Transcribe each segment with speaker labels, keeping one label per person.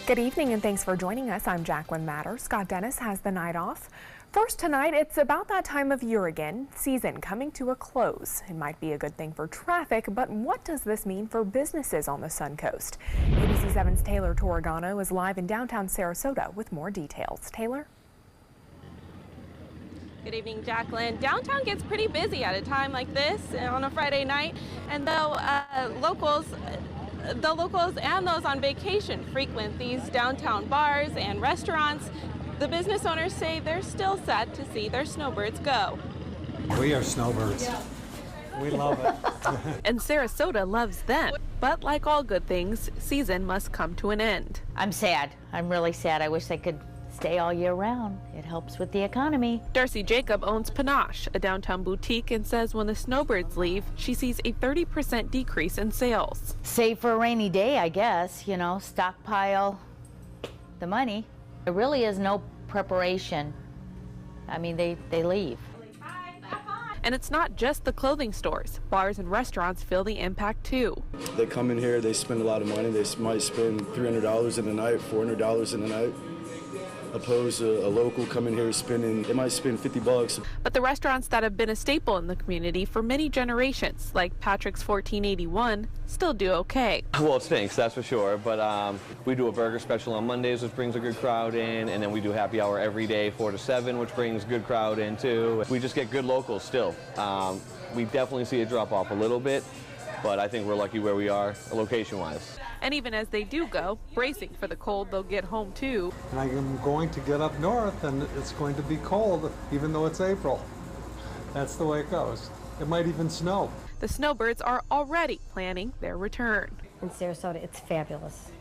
Speaker 1: Good evening and thanks for joining us. I'm Jacqueline Matter. Scott Dennis has the night off. First tonight, it's about that time of year again, season coming to a close. It might be a good thing for traffic, but what does this mean for businesses on the Sun Coast? ABC 7's Taylor Torregano is live in downtown Sarasota with more details. Taylor?
Speaker 2: Good evening, Jacqueline. Downtown gets pretty busy at a time like this on a Friday night, and though the locals and those on vacation frequent these downtown bars and restaurants, the business owners say they're still sad to see their snowbirds go.
Speaker 3: We are snowbirds. We love it.
Speaker 2: And Sarasota loves them. But like all good things, season must come to an end.
Speaker 4: I'm sad. I'm really sad. I wish they could stay all year round. It helps with the economy.
Speaker 2: Darcy Jacob owns Panache, a downtown boutique, and says when the snowbirds leave, she sees a 30% decrease in sales.
Speaker 4: Save for a rainy day, I guess, you know, stockpile the money. There really is no preparation. I mean, they leave.
Speaker 2: And it's not just the clothing stores. Bars and restaurants feel the impact too.
Speaker 5: They come in here, they spend a lot of money. They might spend $300 in a night, $400 in a night. Opposed to a local coming here spending, they might spend $50.
Speaker 2: But the restaurants that have been a staple in the community for many generations, like Patrick's 1481, still do okay.
Speaker 6: Well, it stinks, that's for sure, but we do a burger special on Mondays, which brings a good crowd in, and then we do happy hour every day, 4 to 7, which brings a good crowd in too. We just get good locals still. We definitely see a drop off a little bit, but I think we're lucky where we are location-wise.
Speaker 2: And even as they do go, bracing for the cold they'll get home too.
Speaker 3: And I'm going to get up north and it's going to be cold even though it's April. That's the way it goes. It might even snow.
Speaker 2: The snowbirds are already planning their return.
Speaker 7: In Sarasota, it's fabulous.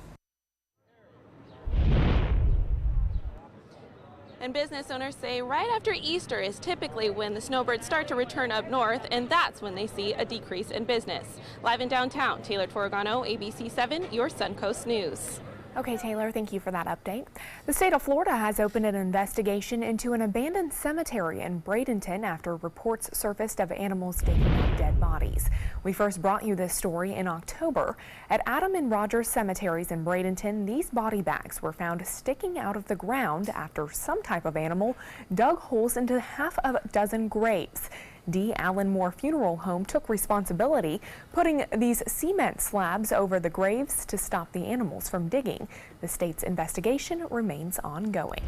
Speaker 2: And business owners say right after Easter is typically when the snowbirds start to return up north, and that's when they see a decrease in business. Live in downtown, Taylor Torregano, ABC 7, your Suncoast News.
Speaker 1: Okay, Taylor, thank you for that update. The state of Florida has opened an investigation into an abandoned cemetery in Bradenton after reports surfaced of animals digging up dead bodies. We first brought you this story in October. At Adam and Rogers cemeteries in Bradenton, these body bags were found sticking out of the ground after some type of animal dug holes into half a dozen graves. D. Allen Moore Funeral Home took responsibility, putting these cement slabs over the graves to stop the animals from digging. The state's investigation remains ongoing.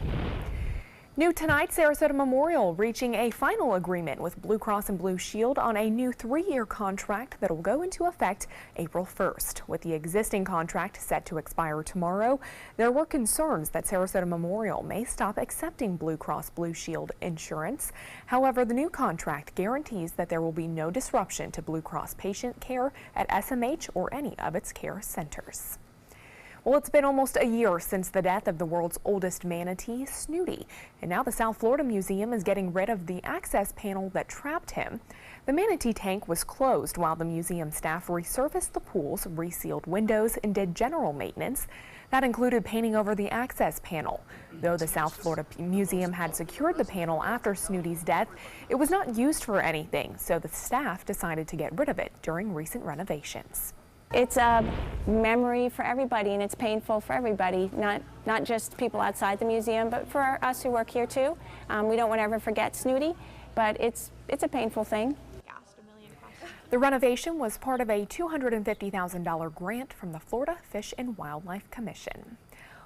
Speaker 1: New tonight, Sarasota Memorial reaching a final agreement with Blue Cross and Blue Shield on a new 3-year contract that will go into effect April 1st. With the existing contract set to expire tomorrow, there were concerns that Sarasota Memorial may stop accepting Blue Cross Blue Shield insurance. However, the new contract guarantees that there will be no disruption to Blue Cross patient care at SMH or any of its care centers. Well, it's been almost a year since the death of the world's oldest manatee, Snooty, and now the South Florida Museum is getting rid of the access panel that trapped him. The manatee tank was closed while the museum staff resurfaced the pools, resealed windows, and did general maintenance. That included painting over the access panel. Though the South Florida Museum had secured the panel after Snooty's death, it was not used for anything, so the staff decided to get rid of it during recent renovations.
Speaker 8: It's a memory for everybody, and it's painful for everybody, not just people outside the museum, but for us who work here too. We don't want to ever forget Snooty, but it's a painful thing.
Speaker 1: The renovation was part of a $250,000 grant from the Florida Fish and Wildlife Commission.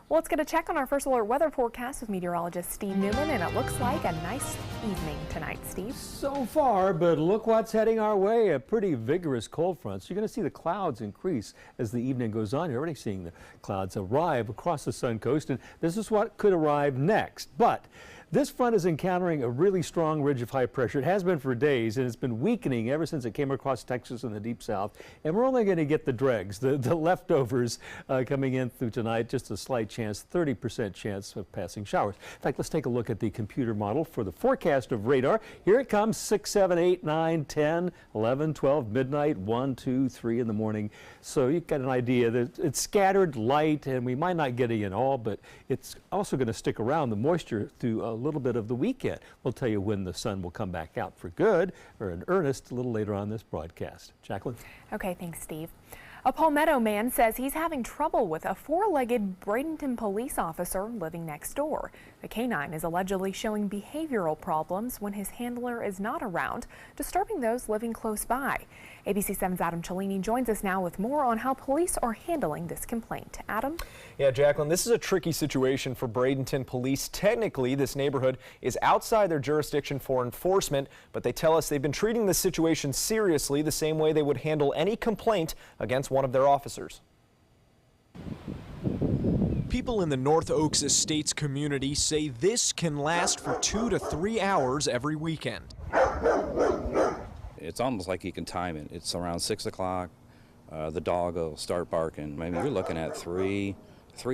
Speaker 1: Well, let's get a check on our first alert weather forecast with meteorologist Steve Newman, and it looks like a nice evening tonight, Steve.
Speaker 9: So far, but look what's heading our way, a pretty vigorous cold front. So you're going to see the clouds increase as the evening goes on. You're already seeing the clouds arrive across the Sun Coast, and this is what could arrive next. But this front is encountering a really strong ridge of high pressure. It has been for days, and it's been weakening ever since it came across Texas and the deep south. And we're only going to get the dregs, the leftovers coming in through tonight. Just a slight chance, 30% chance of passing showers. In fact, let's take a look at the computer model for the forecast of radar. Here it comes, 6, 7, 8, 9, 10, 11, 12, midnight, 1, 2, 3 in the morning. So you've got an idea that it's scattered light, and we might not get it in all, but it's also going to stick around the moisture through a little bit of the weekend. We'll tell you when the sun will come back out for good or in earnest a little later on this broadcast. Jacqueline?
Speaker 1: Okay, thanks, Steve. A Palmetto man says he's having trouble with a four-legged Bradenton police officer living next door. The canine is allegedly showing behavioral problems when his handler is not around, disturbing those living close by. ABC 7's Adam Cellini joins us now with more on how police are handling this complaint. Adam?
Speaker 10: Yeah, Jacqueline, this is a tricky situation for Bradenton police. Technically, this neighborhood is outside their jurisdiction for enforcement, but they tell us they've been treating this situation seriously, the same way they would handle any complaint against one of their officers.
Speaker 11: People in the North Oaks Estates community say this can last for 2 to 3 hours every weekend.
Speaker 12: It's almost like you can time it. It's around 6 o'clock. The dog will start barking. Maybe you're looking at 3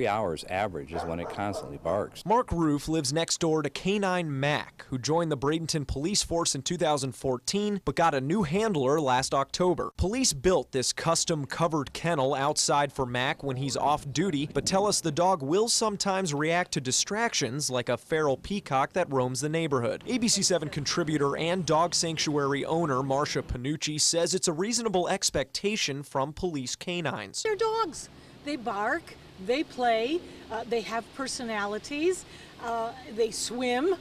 Speaker 12: hours average is when it constantly barks.
Speaker 11: Mark Roof lives next door to Canine Mac, who joined the Bradenton police force in 2014 but got a new handler last October. Police built this custom covered kennel outside for Mac when he's off duty, but tell us the dog will sometimes react to distractions like a feral peacock that roams the neighborhood. ABC 7 contributor and dog sanctuary owner Marsha Panucci says it's a reasonable expectation from police canines.
Speaker 13: They're dogs. They bark. They play, they have personalities, they swim,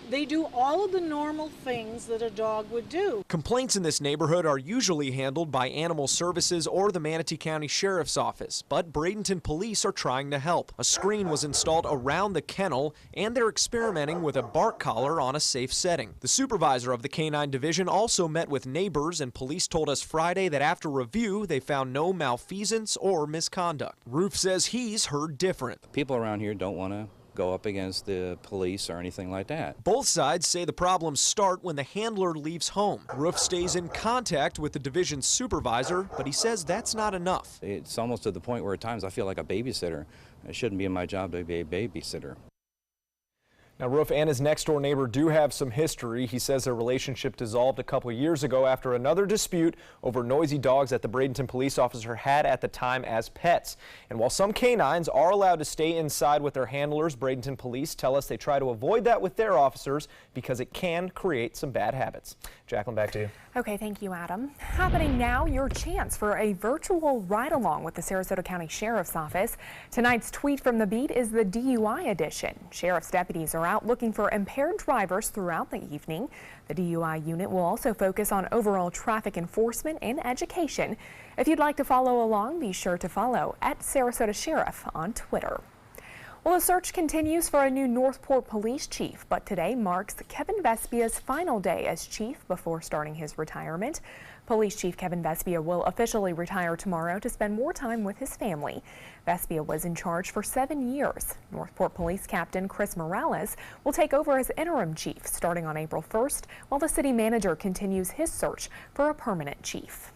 Speaker 13: they do all of the normal things that a dog would do.
Speaker 11: Complaints in this neighborhood are usually handled by Animal Services or the Manatee County Sheriff's Office, but Bradenton police are trying to help. A screen was installed around the kennel, and they're experimenting with a bark collar on a safe setting. The supervisor of the Canine Division also met with neighbors, and police told us Friday that after review, they found no malfeasance or misconduct. Roof says he's heard different.
Speaker 12: People around here don't want to go up against the police or anything like that.
Speaker 11: Both sides say the problems start when the handler leaves home. Roof stays in contact with the division's supervisor, but he says that's not enough.
Speaker 12: It's almost to the point where at times I feel like a babysitter. It shouldn't be in my job to be a babysitter.
Speaker 10: Now, Roof and his next-door neighbor do have some history. He says their relationship dissolved a couple years ago after another dispute over noisy dogs that the Bradenton police officer had at the time as pets. And while some canines are allowed to stay inside with their handlers, Bradenton police tell us they try to avoid that with their officers because it can create some bad habits. Jacqueline, back to you.
Speaker 1: Okay, thank you, Adam. Happening now, your chance for a virtual ride-along with the Sarasota County Sheriff's Office. Tonight's Tweet from the Beat is the DUI edition. Sheriff's deputies are out looking for impaired drivers throughout the evening. The DUI unit will also focus on overall traffic enforcement and education. If you'd like to follow along, be sure to follow @Sarasota Sheriff on Twitter. Well, the search continues for a new Northport police chief, but today marks Kevin Vespia's final day as chief before starting his retirement. Police Chief Kevin Vespia will officially retire tomorrow to spend more time with his family. Vespia was in charge for 7 years. Northport Police Captain Chris Morales will take over as interim chief starting on April 1st, while the city manager continues his search for a permanent chief.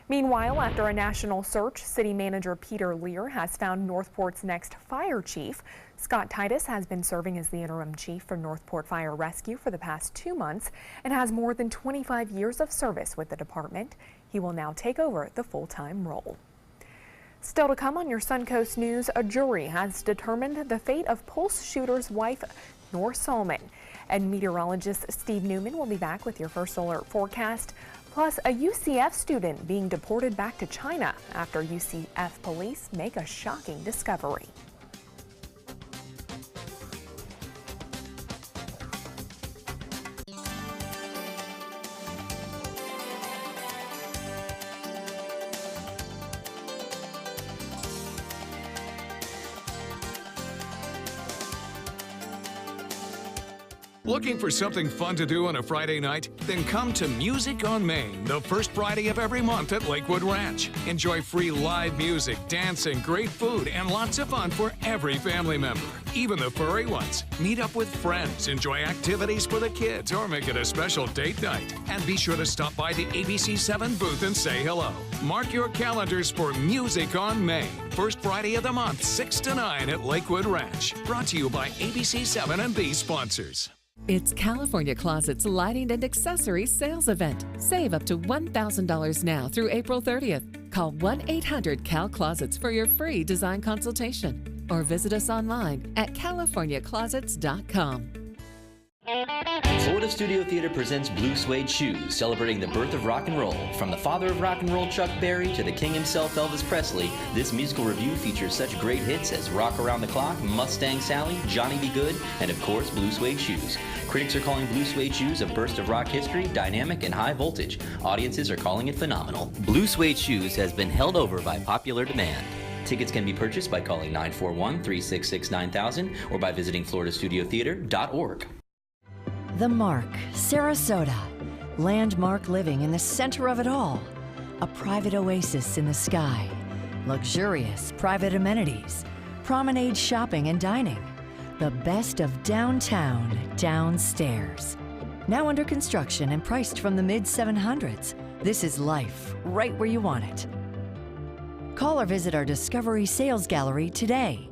Speaker 1: Meanwhile, after a national search, City Manager Peter Lear has found Northport's next fire chief. Scott Titus has been serving as the interim chief for Northport Fire Rescue for the past 2 months and has more than 25 years of service with the department. He will now take over the full-time role. Still to come on your Suncoast News, a jury has determined the fate of Pulse shooter's wife, Nor Solomon. And meteorologist Steve Newman will be back with your first alert forecast. Plus, a UCF student being deported back to China after UCF police make a shocking discovery.
Speaker 14: Looking for something fun to do on a Friday night? Then come to Music on Main, the first Friday of every month at Lakewood Ranch. Enjoy free live music, dancing, great food, and lots of fun for every family member, even the furry ones. Meet up with friends, enjoy activities for the kids, or make it a special date night. And be sure to stop by the ABC 7 booth and say hello. Mark your calendars for Music on Main, first Friday of the month, 6 to 9 at Lakewood Ranch. Brought to you by ABC 7 and these sponsors.
Speaker 15: It's California Closet's Lighting and Accessories Sales Event. Save up to $1,000 now through April 30th. Call 1-800-CAL-CLOSETS for your free design consultation or visit us online at californiaclosets.com.
Speaker 16: Florida Studio Theater presents Blue Suede Shoes, celebrating the birth of rock and roll. From the father of rock and roll, Chuck Berry, to the king himself, Elvis Presley, this musical review features such great hits as Rock Around the Clock, Mustang Sally, Johnny B. Goode, and of course, Blue Suede Shoes. Critics are calling Blue Suede Shoes a burst of rock history, dynamic and high voltage. Audiences are calling it phenomenal. Blue Suede Shoes has been held over by popular demand. Tickets can be purchased by calling 941-366-9000 or by visiting floridastudiotheater.org.
Speaker 17: The Mark, Sarasota. Landmark living in the center of it all. A private oasis in the sky. Luxurious private amenities. Promenade shopping and dining. The best of downtown downstairs. Now under construction and priced from the mid-700s. This is life right where you want it. Call or visit our Discovery Sales Gallery today.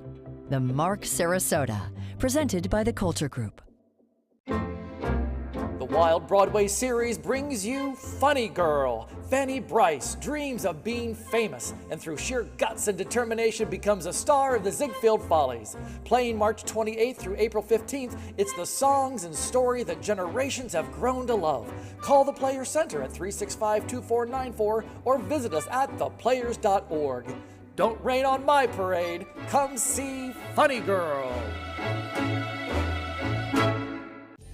Speaker 17: The Mark, Sarasota. Presented by the Culture Group.
Speaker 18: The Wild Broadway series brings you Funny Girl. Fanny Brice dreams of being famous and through sheer guts and determination becomes a star of the Ziegfeld Follies. Playing March 28th through April 15th, it's the songs and story that generations have grown to love. Call the Players Center at 365-2494 or visit us at theplayers.org. Don't rain on my parade. Come see Funny Girl.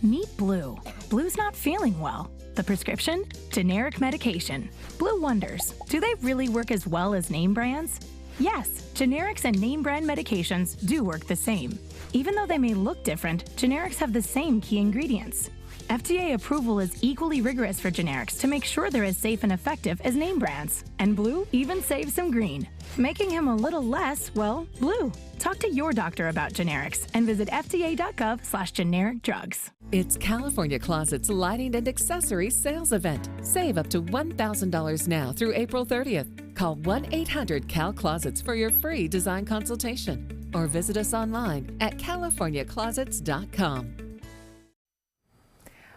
Speaker 19: Meet Blue. Blue's not feeling well. The prescription? Generic medication. Blue wonders, do they really work as well as name brands? Yes, generics and name brand medications do work the same. Even though they may look different, generics have the same key ingredients. FDA approval is equally rigorous for generics to make sure they're as safe and effective as name brands. And Blue even saves some green, making him a little less, well, blue. Talk to your doctor about generics and visit fda.gov/generic drugs.
Speaker 15: It's California Closet's lighting and accessories sales event. Save up to $1,000 now through April 30th. Call 1-800-CAL-CLOSETS for your free design consultation or visit us online at californiaclosets.com.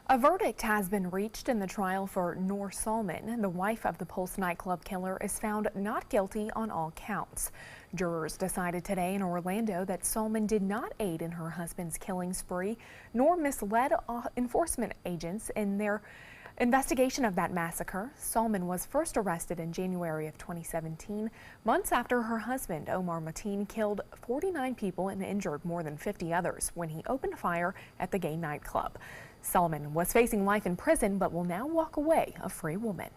Speaker 1: A verdict has been reached in the trial for Noor Salman. The wife of the Pulse nightclub killer is found not guilty on all counts. Jurors decided today in Orlando that Salman did not aid in her husband's killing spree, nor misled enforcement agents in their investigation of that massacre. Salman was first arrested in January of 2017, months after her husband, Omar Mateen, killed 49 people and injured more than 50 others when he opened fire at the gay nightclub. Salman was facing life in prison but will now walk away a free woman.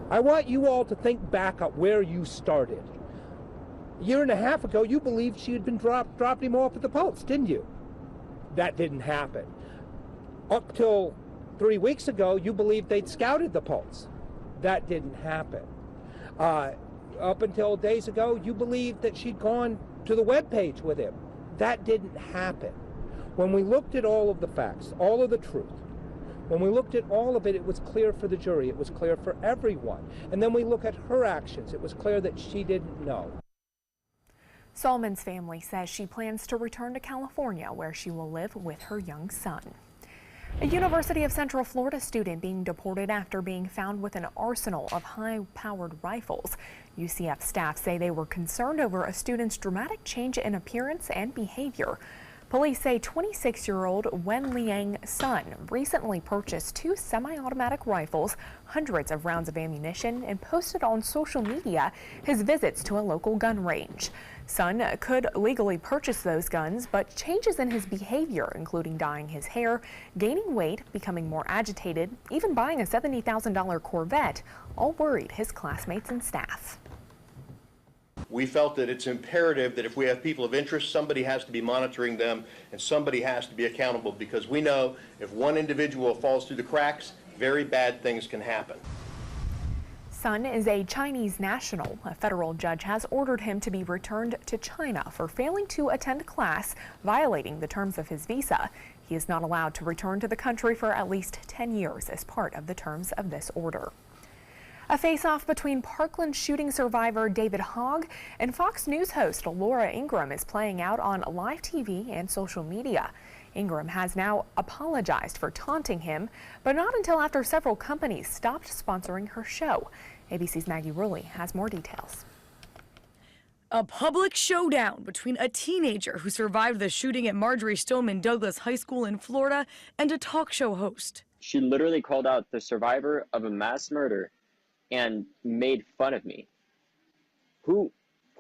Speaker 20: I want you all to think back at where you started. A year and a half ago, you believed she had been dropped him off at the Pulse, didn't you? That didn't happen. Up till 3 weeks ago, you believed they'd scouted the Pulse. That didn't happen. Up until days ago, you believed that she'd gone to the webpage with him. That didn't happen. When we looked at all of the facts, all of the truth, when we looked at all of it, it was clear for the jury, it was clear for everyone. And then we look at her actions, it was clear that she didn't know.
Speaker 1: Salman's family says she plans to return to California, where she will live with her young son. A University of Central Florida student being deported after being found with an arsenal of high-powered rifles. UCF staff say they were concerned over a student's dramatic change in appearance and behavior. Police say 26-year-old Wen Liang's son recently purchased 2 semi-automatic rifles, hundreds of rounds of ammunition, and posted on social media his visits to a local gun range. Son could legally purchase those guns, but changes in his behavior, including dyeing his hair, gaining weight, becoming more agitated, even buying a $70,000 Corvette, all worried his classmates and staff.
Speaker 21: We felt that it's imperative that if we have people of interest, somebody has to be monitoring them and somebody has to be accountable, because we know if one individual falls through the cracks, very bad things can happen.
Speaker 1: Son is a Chinese national. A federal judge has ordered him to be returned to China for failing to attend class, violating the terms of his visa. He is not allowed to return to the country for at least 10 years as part of the terms of this order. A face-off between Parkland shooting survivor David Hogg and Fox News host Laura Ingraham is playing out on live TV and social media. Ingraham has now apologized for taunting him, but not until after several companies stopped sponsoring her show. ABC's Maggie Rulli has more details.
Speaker 4: A public showdown between a teenager who survived the shooting at Marjory Stoneman Douglas High School in Florida and a talk show host.
Speaker 22: She literally called out the survivor of a mass murder and made fun of me. Who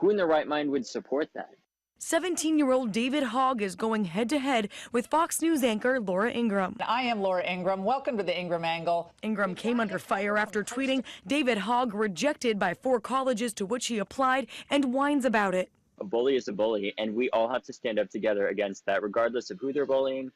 Speaker 22: in their right mind would support that?
Speaker 4: 17-year-old David Hogg is going head-to-head with Fox News anchor Laura Ingraham.
Speaker 23: I am Laura Ingraham. Welcome to the Ingraham Angle.
Speaker 4: Ingraham came under fire after tweeting David Hogg rejected by 4 colleges to which he applied and whines about it.
Speaker 22: A bully is a bully, and we all have to stand up together against that, regardless of who they're bullying.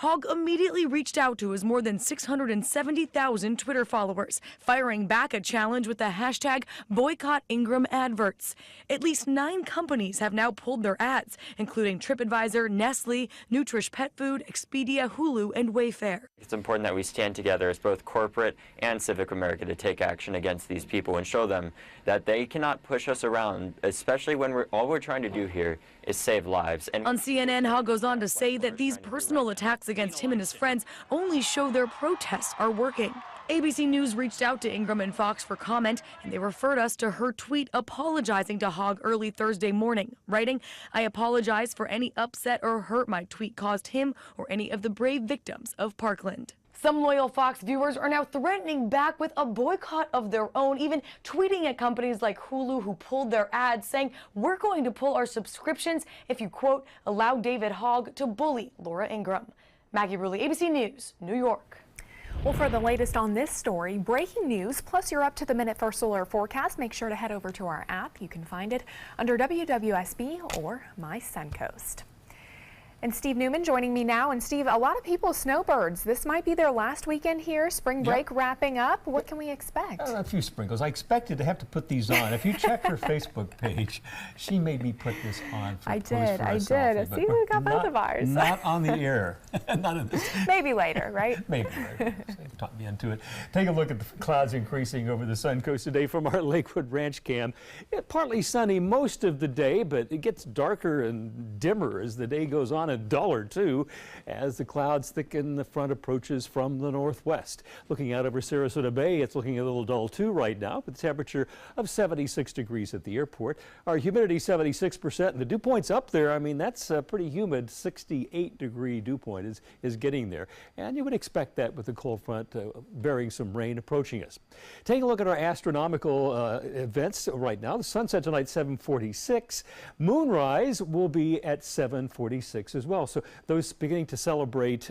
Speaker 4: Hogg immediately reached out to his more than 670,000 Twitter followers, firing back a challenge with the hashtag #BoycottIngramAdverts. At least 9 companies have now pulled their ads, including TripAdvisor, Nestle, Nutrish Pet Food, Expedia, Hulu, and Wayfair.
Speaker 22: It's important that we stand together as both corporate and civic America to take action against these people and show them that they cannot push us around, especially when all we're trying to do here is save lives. And
Speaker 4: on CNN, Hogg goes on to say that these personal attacks against him and his friends only show their protests are working. ABC News reached out to Ingraham and Fox for comment, and they referred us to her tweet apologizing to Hogg early Thursday morning, writing, "I apologize for any upset or hurt my tweet caused him or any of the brave victims of Parkland." Some loyal Fox viewers are now threatening back with a boycott of their own, even tweeting at companies like Hulu who pulled their ads, saying, "We're going to pull our subscriptions if you, quote, allow David Hogg to bully Laura Ingraham." Maggie Rulli, ABC News, New York.
Speaker 1: Well, for the latest on this story, breaking news, plus your up-to-the-minute first solar forecast, make sure to head over to our app. You can find it under WWSB or My Suncoast. And Steve Newman joining me now. And Steve, a lot of people, snowbirds, this might be their last weekend here, spring break wrapping up. What can we expect?
Speaker 9: A few sprinkles. I expected to have to put these on. If you check her Facebook page, she made me put this on for
Speaker 1: I did. See, we got both of ours.
Speaker 9: Not on the air. Not in this.
Speaker 1: Maybe later, right?
Speaker 9: Maybe later. Talk me into it. Take a look at the clouds increasing over the Suncoast today from our Lakewood Ranch cam. Partly sunny most of the day, but it gets darker and dimmer as the day goes on. A dull or two as the clouds thicken, the front approaches from the northwest. Looking out over Sarasota Bay, it's looking a little dull too right now, with a temperature of 76 degrees at the airport. Our humidity 76%, and the dew point's up there. I mean, that's a pretty humid 68-degree dew point is getting there. And you would expect that with the cold front bearing some rain approaching us. Taking a look at our astronomical events right now. The sunset tonight 7:46. Moonrise will be at 7:46 as well. So those beginning to celebrate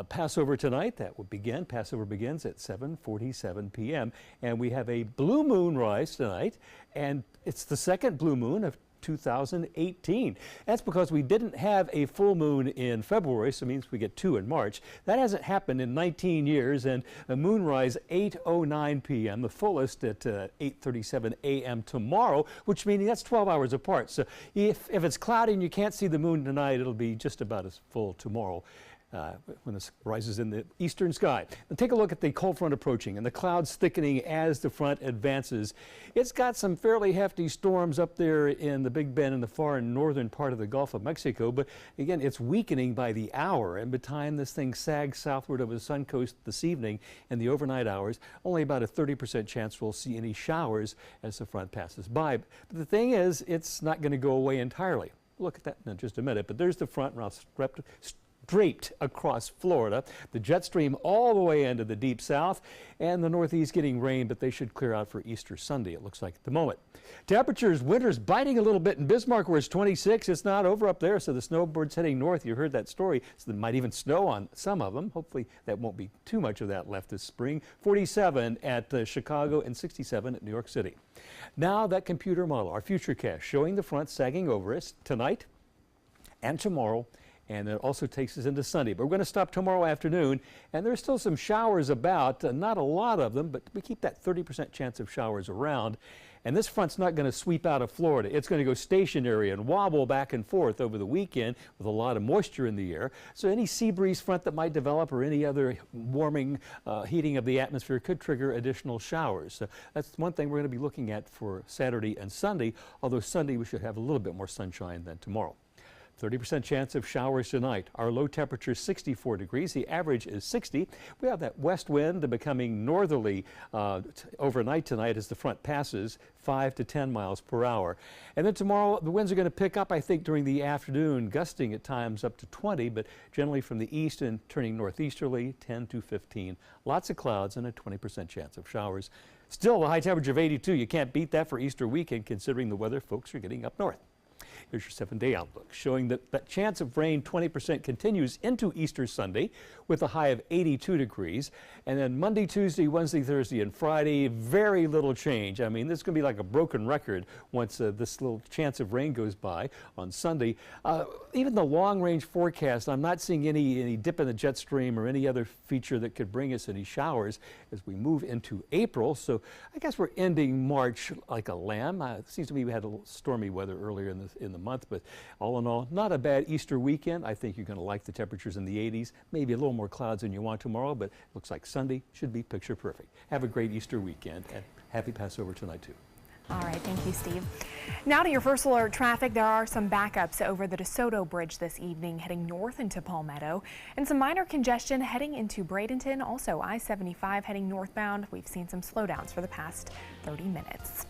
Speaker 9: Passover tonight, that will begin. Passover begins at 7:47 p.m. And we have a blue moonrise tonight, and it's the second blue moon of 2018. That's because we didn't have a full moon in February, so it means we get 2 in March. That hasn't happened in 19 years, and a moonrise 8:09 p.m., the fullest at 8:37 a.m. tomorrow, which means that's 12 hours apart. So if it's cloudy and you can't see the moon tonight, it'll be just about as full tomorrow. When it rises in the eastern sky. And take a look at the cold front approaching and the clouds thickening as the front advances. It's got some fairly hefty storms up there in the Big Bend in the far northern part of the Gulf of Mexico, but again, it's weakening by the hour, and by the time this thing sags southward over the Suncoast this evening in the overnight hours, only about a 30% chance we'll see any showers as the front passes by. But the thing is, it's not going to go away entirely. Look at that in just a minute, but there's the front draped across Florida, the jet stream all the way into the deep south, and the northeast getting rain, but they should clear out for Easter Sunday, it looks like at the moment. Temperatures, winter's biting a little bit in Bismarck where it's 26. It's not over up there, so the snowbird's heading north. You heard that story, so there might even snow on some of them. Hopefully that won't be too much of that left this spring. 47 at Chicago and 67 at New York City. Now that computer model, our futurecast, showing the front sagging over us tonight and tomorrow. And it also takes us into Sunday. But we're going to stop tomorrow afternoon, and there's still some showers about, not a lot of them, but we keep that 30% chance of showers around. And this front's not going to sweep out of Florida. It's going to go stationary and wobble back and forth over the weekend with a lot of moisture in the air. So any sea breeze front that might develop or any other warming, heating of the atmosphere could trigger additional showers. So that's one thing we're going to be looking at for Saturday and Sunday, although Sunday we should have a little bit more sunshine than tomorrow. 30% chance of showers tonight. Our low temperature is 64 degrees. The average is 60. We have that west wind becoming northerly overnight tonight as the front passes, 5 to 10 miles per hour. And then tomorrow the winds are going to pick up, I think, during the afternoon, gusting at times up to 20, but generally from the east and turning northeasterly, 10 to 15. Lots of clouds and a 20% chance of showers. Still a high temperature of 82. You can't beat that for Easter weekend considering the weather folks are getting up north. Here's your 7-day outlook showing that that chance of rain 20% continues into Easter Sunday with a high of 82 degrees. And then Monday, Tuesday, Wednesday, Thursday, and Friday, very little change. I mean, this is going to be like a broken record once this little chance of rain goes by on Sunday. Even the long-range forecast, I'm not seeing any dip in the jet stream or any other feature that could bring us any showers as we move into April. So I guess we're ending March like a lamb. It seems to me we had a little stormy weather earlier in the month, but all in all, not a bad Easter weekend. I think you're going to like the temperatures in the 80s, maybe a little more clouds than you want tomorrow, but it looks like Sunday should be picture perfect. Have a great Easter weekend and happy Passover tonight too.
Speaker 1: All right, thank you, Steve. Now to your first alert traffic. There are some backups over the DeSoto Bridge this evening heading north into Palmetto, and some minor congestion heading into Bradenton. Also I-75 heading northbound. We've seen some slowdowns for the past 30 minutes.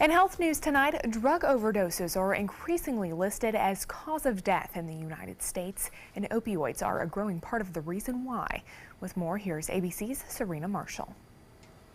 Speaker 1: In health news tonight, drug overdoses are increasingly listed as cause of death in the United States, and opioids are a growing part of the reason why. With more, here's ABC's Serena Marshall.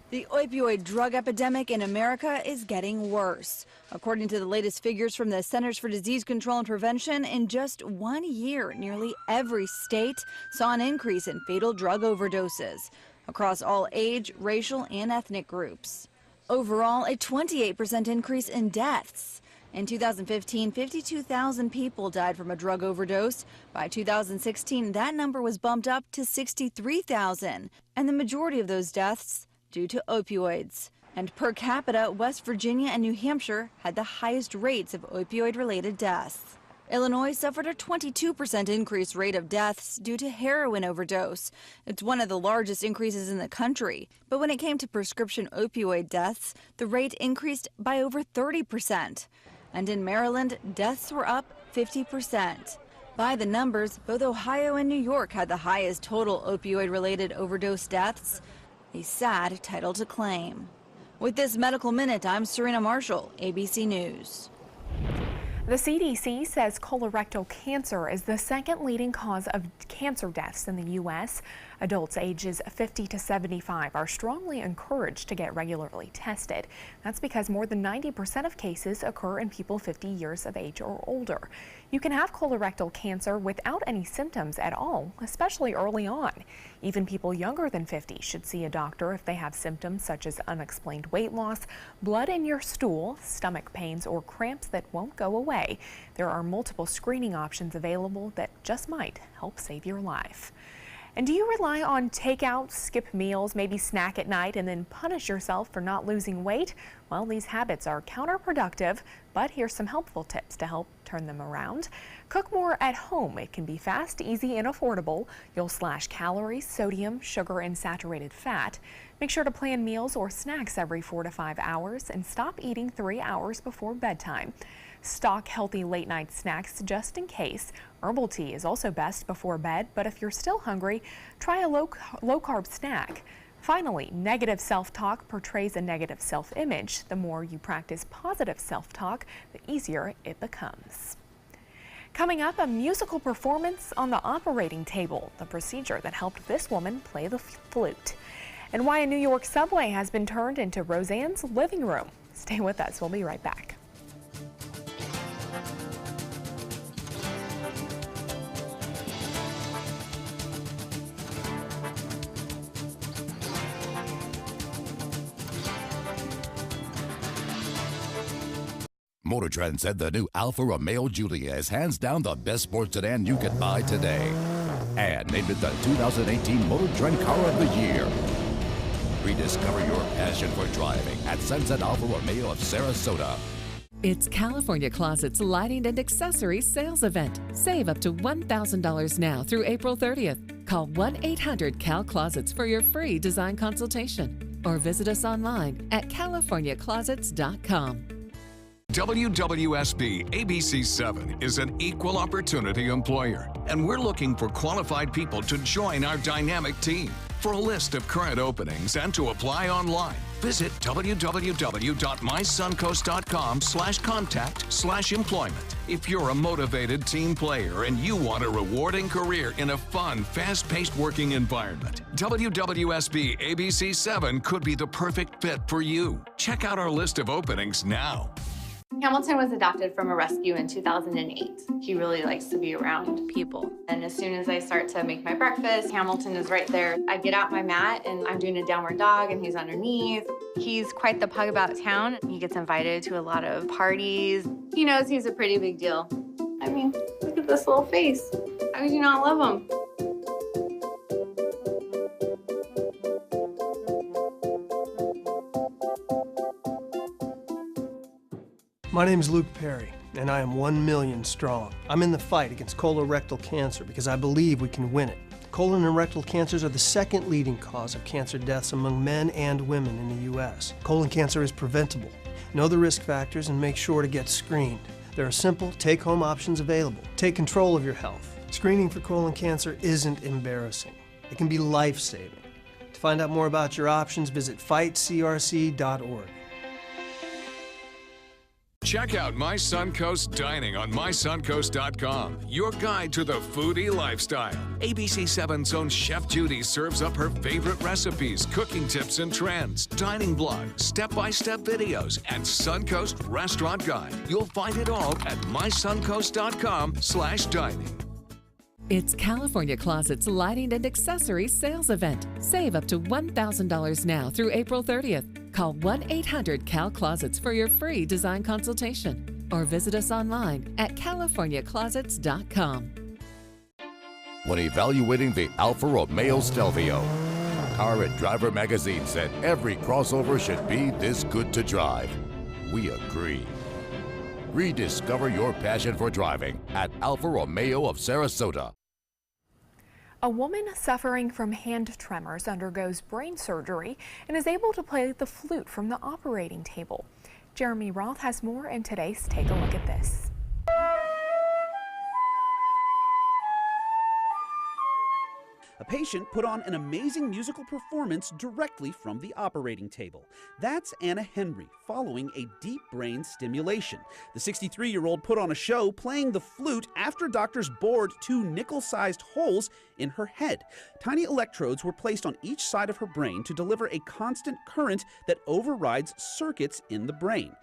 Speaker 3: The opioid drug epidemic in America is getting worse. According to the latest figures from the Centers for Disease Control and Prevention, in just 1 year, nearly every state saw an increase in fatal drug overdoses across all age, racial, and ethnic groups. Overall, a 28% increase in deaths. In 2015, 52,000 people died from a drug overdose. By 2016, that number was bumped up to 63,000, and the majority of those deaths due to opioids. And per capita, West Virginia and New Hampshire had the highest rates of opioid-related deaths. Illinois suffered a 22% increased rate of deaths due to heroin overdose. It's one of the largest increases in the country. But when it came to prescription opioid deaths, the rate increased by over 30%. And in Maryland, deaths were up 50%. By the numbers, both Ohio and New York had the highest total opioid-related overdose deaths. A sad title to claim. With this Medical Minute, I'm Serena Marshall, ABC News.
Speaker 1: The CDC says colorectal cancer is the second leading cause of cancer deaths in the U.S. Adults ages 50 to 75 are strongly encouraged to get regularly tested. That's because more than 90% of cases occur in people 50 years of age or older. You can have colorectal cancer without any symptoms at all, especially early on. Even people younger than 50 should see a doctor if they have symptoms such as unexplained weight loss, blood in your stool, stomach pains, or cramps that won't go away. There are multiple screening options available that just might help save your life. And do you rely on takeout, skip meals, maybe snack at night, and then punish yourself for not losing weight? Well, these habits are counterproductive, but here's some helpful tips to help turn them around. Cook more at home. It can be fast, easy, and affordable. You'll slash calories, sodium, sugar, and saturated fat. Make sure to plan meals or snacks every 4 to 5 hours and stop eating 3 hours before bedtime. Stock healthy late night snacks just in case. Herbal tea is also best before bed, but if you're still hungry, try a low carb snack. Finally, negative self-talk portrays a negative self-image. The more you practice positive self-talk, the easier it becomes. Coming up, a musical performance on the operating table, the procedure that helped this woman play the flute. And why a New York subway has been turned into Roseanne's living room. Stay with us, we'll be right back.
Speaker 5: Motor Trend said the new Alfa Romeo Giulia is hands down the best sports sedan you can buy today. And named it the 2018 Motor Trend Car of the Year. Rediscover your passion for driving at Sunset Alfa Romeo of Sarasota.
Speaker 15: It's California Closet's lighting and accessories sales event. Save up to $1,000 now through April 30th. Call 1-800-CAL-CLOSETS for your free design consultation or visit us online at californiaclosets.com.
Speaker 14: WWSB ABC7 is an equal opportunity employer, and we're looking for qualified people to join our dynamic team. For a list of current openings and to apply online, visit www.mysuncoast.com/contact/employment. If you're a motivated team player and you want a rewarding career in a fun, fast-paced working environment, WWSB ABC7 could be the perfect fit for you. Check out our list of openings now.
Speaker 2: Hamilton was adopted from a rescue in 2008. He really likes to be around people. And as soon as I start to make my breakfast, Hamilton is right there. I get out my mat and I'm doing a downward dog and he's underneath. He's quite the pug about town. He gets invited to a lot of parties. He knows he's a pretty big deal. I mean, look at this little face. How could you not love him?
Speaker 6: My name is Luke Perry, and I am 1 million strong. I'm in the fight against colorectal cancer because I believe we can win it. Colon and rectal cancers are the second leading cause of cancer deaths among men and women in the U.S. Colon cancer is preventable. Know the risk factors and make sure to get screened. There are simple, take-home options available. Take control of your health. Screening for colon cancer isn't embarrassing. It can be life-saving. To find out more about your options, visit fightcrc.org.
Speaker 14: Check out My Suncoast Dining on mysuncoast.com, your guide to the foodie lifestyle. ABC7's own Chef Judy serves up her favorite recipes, cooking tips and trends, dining blogs, step-by-step videos, and Suncoast Restaurant Guide. You'll find it all at mysuncoast.com/dining.
Speaker 15: It's California Closet's Lighting and Accessories Sales Event. Save up to $1,000 now through April 30th. Call 1-800-CAL-CLOSETS for your free design consultation or visit us online at californiaclosets.com.
Speaker 5: When evaluating the Alfa Romeo Stelvio, Car and Driver magazine said every crossover should be this good to drive. We agree. Rediscover your passion for driving at Alfa Romeo of Sarasota.
Speaker 1: A woman suffering from hand tremors undergoes brain surgery and is able to play the flute from the operating table. Jeremy Roth has more in today's Take a Look at This.
Speaker 7: A patient put on an amazing musical performance directly from the operating table. That's Anna Henry, following a deep brain stimulation. The 63-year-old put on a show playing the flute after doctors bored 2 nickel-sized holes in her head. Tiny electrodes were placed on each side of her brain to deliver a constant current that overrides circuits in the brain.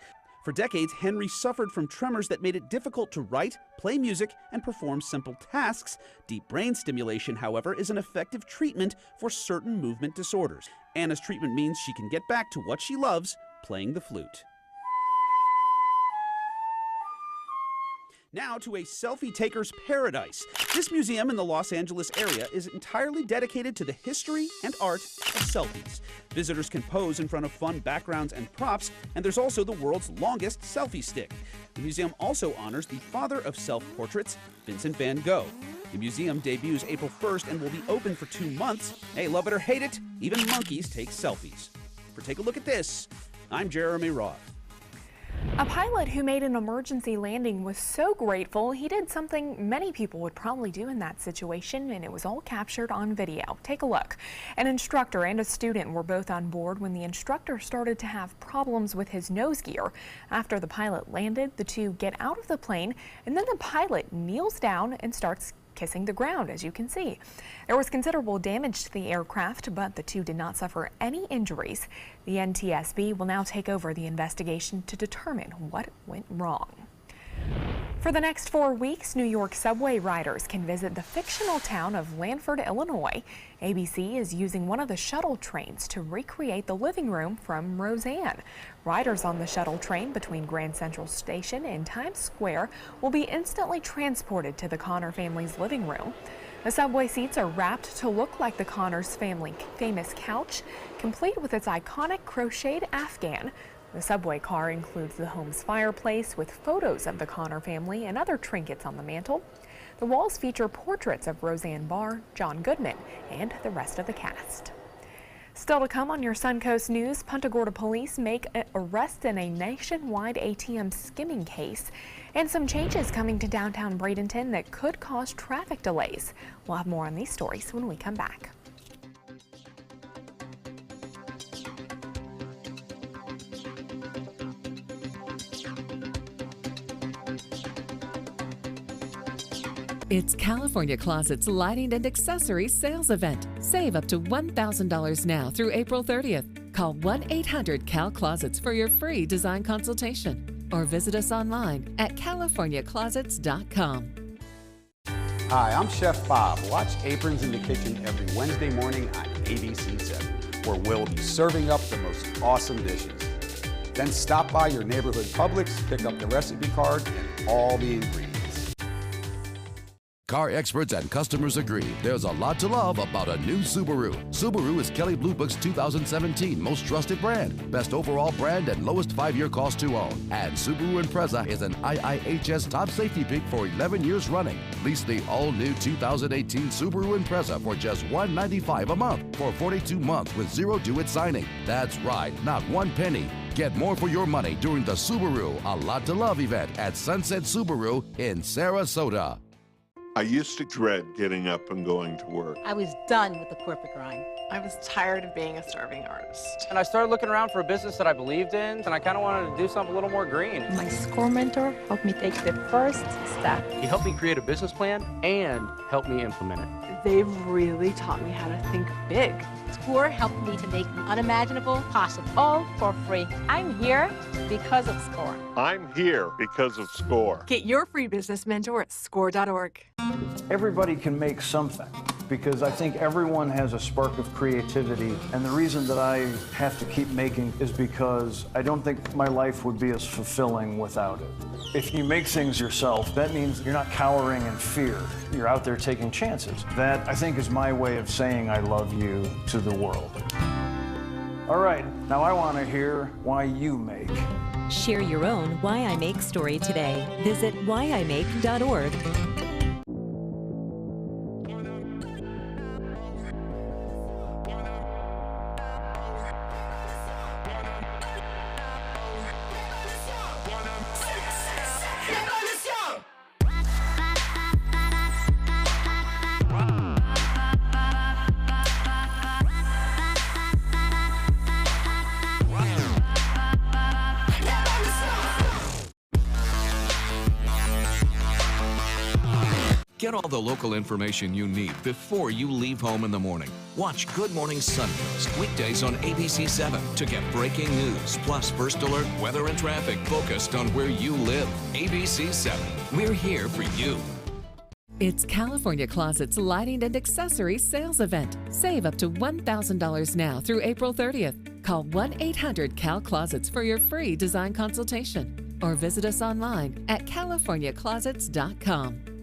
Speaker 7: For decades, Henry suffered from tremors that made it difficult to write, play music, and perform simple tasks. Deep brain stimulation, however, is an effective treatment for certain movement disorders. Anna's treatment means she can get back to what she loves, playing the flute. Now to a selfie taker's paradise. This museum in the Los Angeles area is entirely dedicated to the history and art of selfies. Visitors can pose in front of fun backgrounds and props, and there's also the world's longest selfie stick. The museum also honors the father of self-portraits, Vincent van Gogh. The museum debuts April 1st and will be open for 2 months. Hey, love it or hate it, even monkeys take selfies. For Take a Look at This, I'm Jeremy Roth.
Speaker 1: A pilot who made an emergency landing was so grateful he did something many people would probably do in that situation, and it was all captured on video. Take a look. An instructor and a student were both on board when the instructor started to have problems with his nose gear. After the pilot landed, the two get out of the plane, and then the pilot kneels down and starts kissing the ground, as you can see. There was considerable damage to the aircraft, but the two did not suffer any injuries. The NTSB will now take over the investigation to determine what went wrong. For the next 4 weeks, New York subway riders can visit the fictional town of Lanford, Illinois. ABC is using one of the shuttle trains to recreate the living room from Roseanne. Riders on the shuttle train between Grand Central Station and Times Square will be instantly transported to the Connor family's living room. The subway seats are wrapped to look like the Connors family famous couch, complete with its iconic crocheted Afghan. The subway car includes the home's fireplace with photos of the Connor family and other trinkets on the mantel. The walls feature portraits of Roseanne Barr, John Goodman, and the rest of the cast. Still to come on your Suncoast News, Punta Gorda police make an arrest in a nationwide ATM skimming case, and some changes coming to downtown Bradenton that could cause traffic delays. We'll have more on these stories when we come back.
Speaker 15: It's California Closet's lighting and accessories sales event. Save up to $1,000 now through April 30th. Call 1-800-CAL-CLOSETS for your free design consultation or visit us online at californiaclosets.com.
Speaker 8: Hi, I'm Chef Bob. Watch Aprons in the Kitchen every Wednesday morning on ABC7, where we'll be serving up the most awesome dishes. Then stop by your neighborhood Publix, pick up the recipe card and all the ingredients.
Speaker 5: Car experts and customers agree there's a lot to love about a new Subaru. Subaru is Kelley Blue Book's 2017 most trusted brand, best overall brand, and lowest 5-year cost to own. And Subaru Impreza is an IIHS top safety pick for 11 years running. Lease the all-new 2018 Subaru Impreza for just $195 a month for 42 months with zero due at signing. That's right, not one penny. Get more for your money during the Subaru A Lot to Love event at Sunset Subaru in Sarasota.
Speaker 11: I used to dread getting up and going to work.
Speaker 13: I was done with the corporate grind.
Speaker 24: I was tired of being a starving artist.
Speaker 25: And I started looking around for a business that I believed in, and I kind of wanted to do something a little more green.
Speaker 26: My SCORE mentor helped me take the first step.
Speaker 25: He helped me create a business plan and helped me implement it.
Speaker 24: They've really taught me how to think big.
Speaker 13: SCORE helped me to make the unimaginable possible, all for free.
Speaker 26: I'm here because of SCORE.
Speaker 11: I'm here because of SCORE.
Speaker 24: Get your free business mentor at score.org.
Speaker 27: Everybody can make something, because I think everyone has a spark of creativity, and the reason that I have to keep making is because I don't think my life would be as fulfilling without it. If you make things yourself, that means you're not cowering in fear. You're out there taking chances. That, I think, is my way of saying I love you to the world. All right, now I want to hear why you make.
Speaker 28: Share your own Why I Make story today. Visit whyimake.org.
Speaker 14: Get all the local information you need before you leave home in the morning. Watch Good Morning Suncoast weekdays on ABC7 to get breaking news, plus first alert, weather and traffic focused on where you live. ABC7, we're here for you.
Speaker 15: It's California Closet's lighting and accessories sales event. Save up to $1,000 now through April 30th. Call 1-800-CAL-CLOSETS for your free design consultation or visit us online at californiaclosets.com.